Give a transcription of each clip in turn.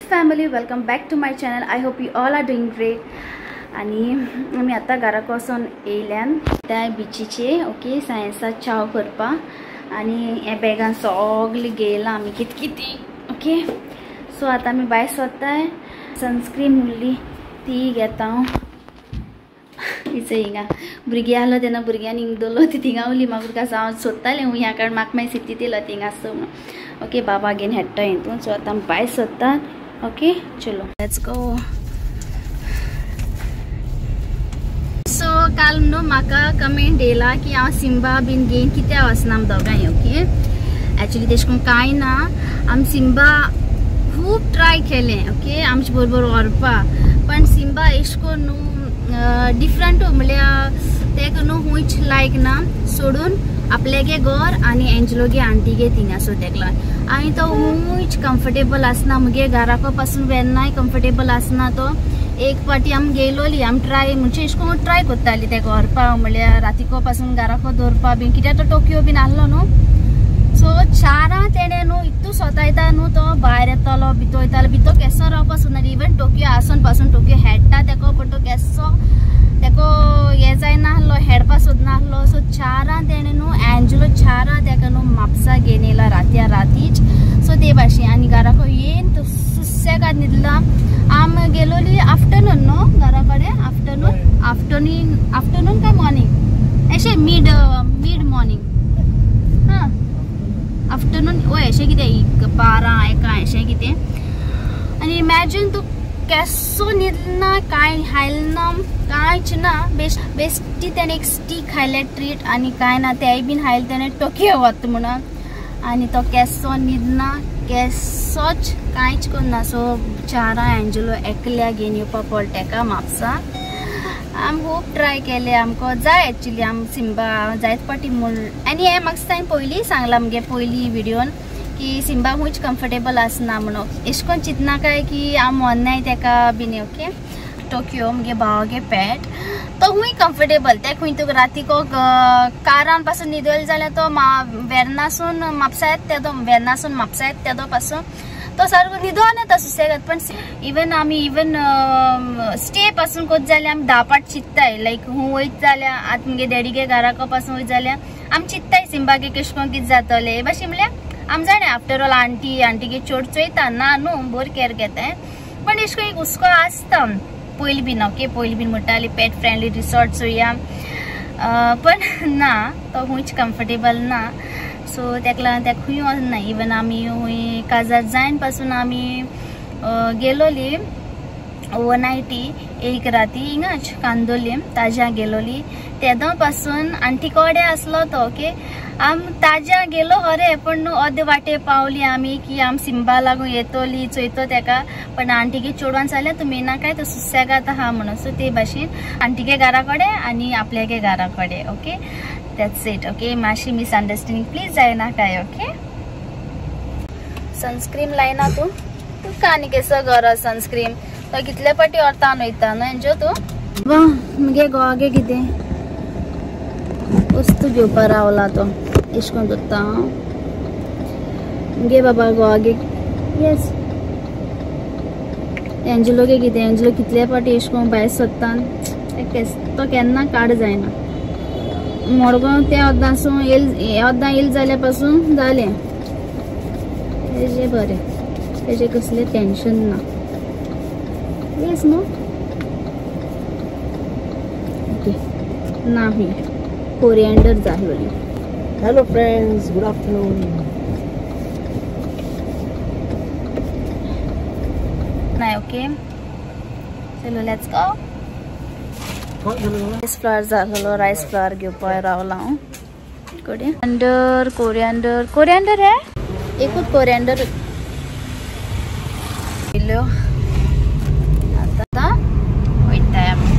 Family, welcome back to my channel. I hope you all are doing great. आणि आम्ही आता घराक वचून येयल्यान त्या बिचीचे ओके सायन्सा चाव करपा आणि हे बॅगान सगळी गेला आम्ही किती ओके. सो आता आम्ही भायर सरताय. सनस्क्रीन उरली ती घेता हिचं हिंगा भुरगीं आसलो तेन्ना भुरग्यांनी हिंग दवरलो ती थिंगा उरली म्हाका हांव सोदतालें ह्या कारण म्हाका मागीर सिटी दिलो थिंगा आसो म्हणून ओके. बाबा घेवन हेडटा हितून. सो आतां भायर सरतात ओके. चलो लेट्स गो. सो काल न्हू म्हाका कमेंट येयला की हांव सिम्बा बीन घेवन कित्याक वचना आमी दोगांय ओके. एक्चुअली तेश कोन कांय ना. आमी सिम्बा खूब ट्राय केलें ओके आमचे बरोबर व्हरपा पण सिम्बा एश कोन न्हू डिफरंट म्हळ्यार तेका न्हू हुंयच लायक ना सोडून आपल्यागे घर आनी एंजलोगे आंटीगे थिंगा. सो तेका लागून आनी तो हुंयच कम्फर्टेबल आसना मुगे घराको पासून वेन्नाय कम्फर्टेबल आसना तो. एक पाटी आमी गेलोली आमी ट्राय म्हणजे एश कोन ट्राय करताली तेका व्हरपा म्हळ्यार रातीको पासून घराको दवरपा बीन कित्याक तो टोकयो बीन आसलो न्हू. सो चारां तेणे न्हू इतू सोतायता न्हू तो भायर येतालो भितर वयतालो भितर केसो रावपा सोदना. इवन टोकयो आसून पासून टोकयो हेडटा तेको पण तो केसो तेको हे जायना आसलो हेडपा सोदना आसलो. सो चारां तेणे न्हू एंजलो चारां तेका न्हू म्हापसा घेवन येयला रातया रातीच. सो ते भाशेन आनी घराको येयन तो सुसेगाद न्हिदला. आमी गेलोली आफ्टरनून न्हू घरा कडेन आफ्टरनून काय मॉर्निंग अशें मिड मॉर्निंग हां आफ्टरनून ओ अशें कितें 12-1 अशें कितें. आनी इमॅजिन तूं केसो न्हिदना कांय हायलना कांयच ना. बेश्टी तेणें एक स्टीक हायले ट्रीट आनी कांय ना तेय बीन हायल तेणें टोकयो वता म्हणून आनी तो केसो न्हिदना केसोच कांयच करना. सो चारां एंजलो एकल्या घेवन येवपा पडलें तेका म्हापसा. आमी खूब ट्राय केले आमकां जाय एक्चुली आमी सिम्बा जायत पाटी म्हूण आनी हें म्हाका ताणें पयलीं सांगलां मुगे पयलीं विडियोन की सिम्बा खूंयच कम्फर्टेबल आसना म्हणून. एश कोन चिंतना काय की हांव मोन्नाय तेका बीन ओके. टोकयो मुगे भावागे पेट तो खूंय कम्फर्टेबल ते खूंय तुका रातीको कारान पासून न्हिदयल जाल्यार तो वेर्नासून म्हापसा येता वेर्नासून म्हापसा येता तेदो पासून तो सारको न्हिदोन येता सुसेगाद. पण इवन आमी स्टे पासून कोत जाल्यार आमी 10 पाट चिंत्ताय लायक हूं वयत जाल्यार आतां मुगे डॅडीगे घराको पासून वयत जाल्यार आमी चिंत्ताय सिम्बागे केश कोन कितें जातलें भाशेन म्हळ्यार आमी जाणा आफ्टर ऑल आंटीगे चोड चोयता ना न्हू बोर केअर घेताय. पण एश कोन एक हुस्को आसता पयलीं बीन ओके. पयलीं बीन म्हणटाली पेट फ्रेंडली रिसॉर्ट चोया पण ना तो खूंयच कम्फर्टेबल ना. सो तेका लागून तेका खूंय वचना. इवन आमी खूंय काजार जायन पासून आमी गेलोली ओवरनायटी एक राती हिंगाच कांदोलीम ताज्या गेलोली तेदो पासून आंटी कोडे आसलो तो ओके. आमी ताज्या गेलो खरें पण न्हू अर्दे वाटे पावली आमी की आमी सिम्बा लागून येतोली चोयतो तेका. पण आंटीगे चेडवान जाल्यार तुमी नाकाय तो सुसेगाद आहा म्हणून. सो ते भाशेन आंटीगे घरा कडेन आनी आपल्यागे घरा कडेन ओके. That's it okay. मातशी मिसअंडरस्टँडिंग प्लीज जायना काय ओके. सनस्क्रीन लायना तू तुका आनी केसो गरज सनस्क्रीन तो कितले पाटी व्हरता वयता न्हू एंजो तूं. वा मुगे घोवागे कितें वस्तू घेवपा रावला तो एश कोन दोत्ता मुगे बाबा घोवागे येस एंजलोगे कितें एंजलो कितले पाटी एश कोन भायर सोदता तो केन्ना काड जायना. मडगांव ते अर्दासून अर्दां येयले जाल्या पासून जालें तेजें बरें तेजें कसलें टेंशन ना. येस न्हू ओके ना ही कोरिएंडर जाहलोली. Hello friends good afternoon. नाही ओके चलो लेट्स गो. राइस फ्लावर जाहलो राइस फ्लावर घेवपा रावला हांव. कोरिएंडर है एकूच कोरिएंडर दिल्यो आतां वयताय आमी.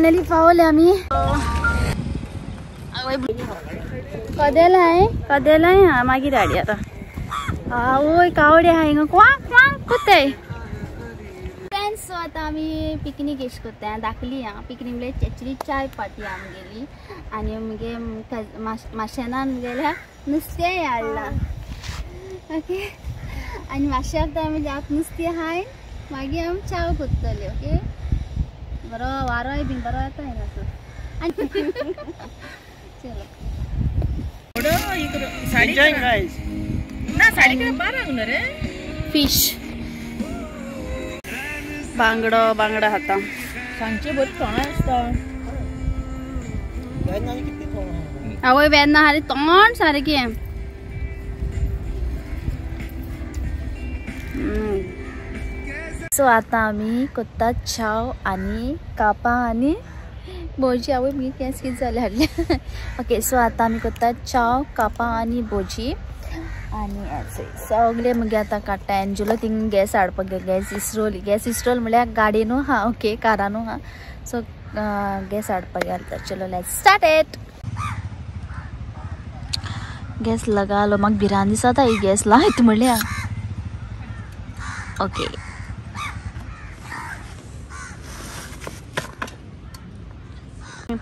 फायनली पावले आम्ही. कदेला आहे हा मागीर हाडी आता. आवय कावडे आहाय हिंगा क्वांक क्वांक कोत्ताय. फ्रेंड्स सो आता आम्ही पिकनिक एश कोत्ताय दाखली हा. पिकनिक म्हणल्यार चॅचरी चाय पार्टी आमगेली आणि मगे माशेनान गेल्या नुस्तें हाडला. ओके आणि माश्याक आमी जात नुस्तें हाय मागीर आमी चाव कोत्तले. ओके बरो वारोय बीन बरो येता हिंगासर. चलो फिश बांगडा हाता सांगचे बहुत थोडा आसता. आवय वेन्ना हारी तोंड सारकें. सो आता आम्ही कोत्तात चाव आणि कापां आणि भोजी. आवय मी केस कितें जालें हाडले. ओके सो आता आमी कोत्तात चाव कापां आणि भोजी आणि सगळे मगे आतां काडटा. एन्जुलो थिंग गॅस हाडपाक गॅस इस्रोल म्हळ्यार गाडयेनू हा. ओके कारानू हा. सो गॅस हाडपाक गेलो. चलो लेट्स स्टार्ट इट. गॅस लगालो. म्हाका भिरांत दिसता ही गॅस लायत म्हळ्यार. ओके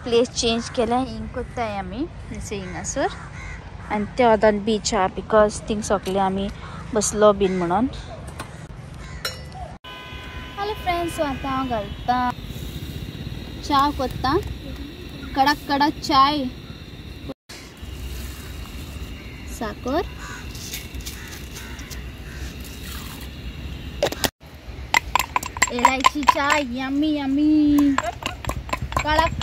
प्लेस चेंज केला. हिंग कोत्ताय आमी हिंगासर आनी ते वोदोन बीच हा बिकॉज थिंग सोगले आमी बसलो बीन म्हणून. हॅलो फ्रेंड्स सो आतां हांव घालता च्या कोत्ता. कडक चाय साकर इलायची चाय यम्मी यम्मी कडक.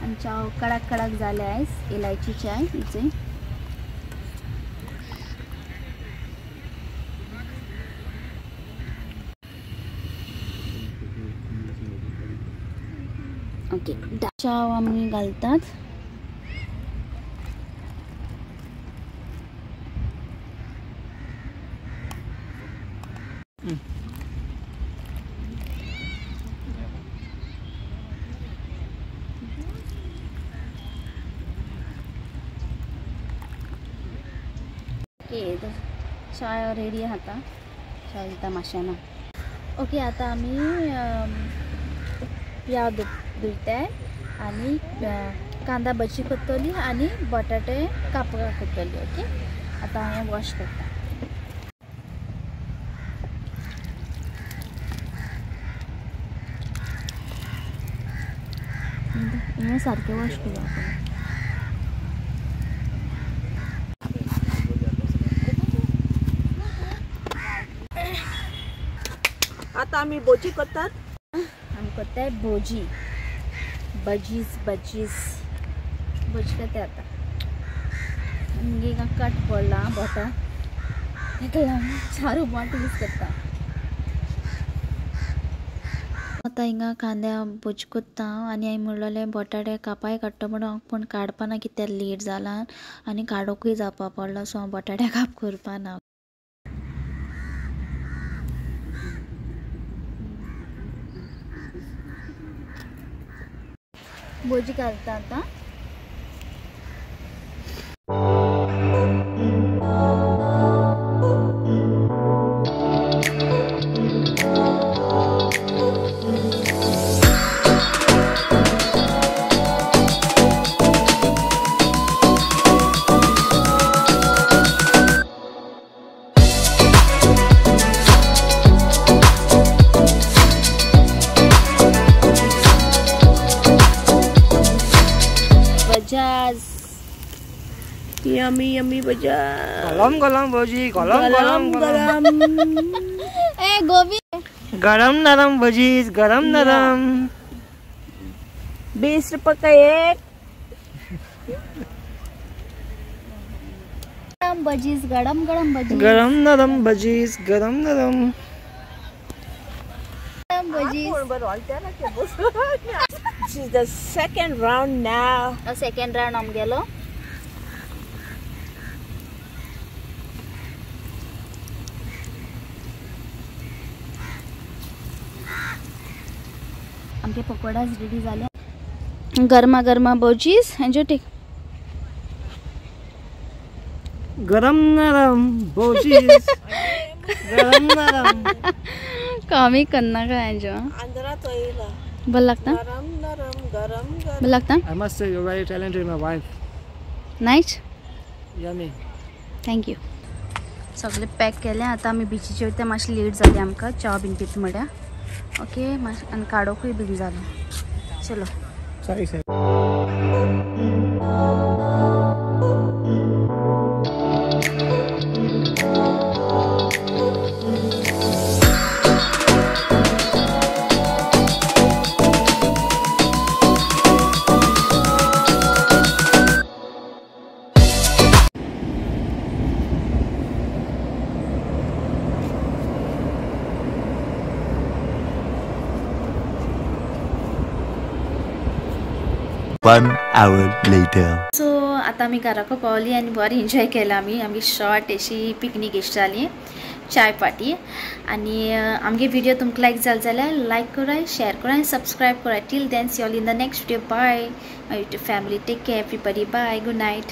आमच्या कडक झाले आहे इलायची चाय हिचे. ओके चाव आम्ही घालतात. ओके चाय रेडी आता. चाय दिता माश्याना. ओके आता आम्ही प्याज धुयताय आणि कांदा भजी कोत्तली आणि बटाटे कापा कोत्तली. ओके आता हांवें वॉश करता. हे सारकें वॉश करूया आपण. आता आम्ही भोजी कोत्तात. आमी कोत्ताय भोजी बजीज भोजी कोत्ताय. आता आमगे कट पडला बोटा ताका लागून चारू बोट यूज करता. आता हिंगा कांद्या भोजी कोत्ता आनी हांवें म्हणलें बटाटे कापाय काडटा म्हणून पूण काडपाना कित्याक लेट जाला आनी काडोकूय जावपा पडलो. सो हांव बटाटे काप करपाना. भोजी घालता आता. यम्मी बजा गलम भोजी गलम ए गोभी गरम नरम भजीज गरम नरम 20 रुपये का एक. भजीज गरम भजीज गरम नरम भजीज गरम नरम भजीस. This is the second round now. Second round आमगेलो. आमचे पकोडाज रेडी झाले. गरमा गरमा भजीस एन्जॉय टेक. गरम नरम भजीस. गरम नरम. कमी करना का एन्जॉय. अंदरा तो येला. बल लगता. गरम नरम गरम गरम. बल लगता. I must say you're very talented, my wife. Nice. Yummy. Thank you. सगळे पॅक केले. आता आम्ही बिचीचे वयता. मातशी लेट जाली आमकां च्या बीन पित म्हड्या. ओके आनी काडोकूय बीन जालो. चलो. Sorry, sir. One hour later. सो आता आमी घराको पावली आनी बरी एन्जॉय केला. आमी शॉर्ट अशी पिकनीक अशी जाली चाय पार्टी. आनी आमगे व्हिडिओ तुमकां लायक जाल जाल्यार लायक कराय, शेअर कराय आनी सब्सक्राइब कराय. Till then see all in the next video. Bye my YouTube family. Take care everybody. Bye. Good night.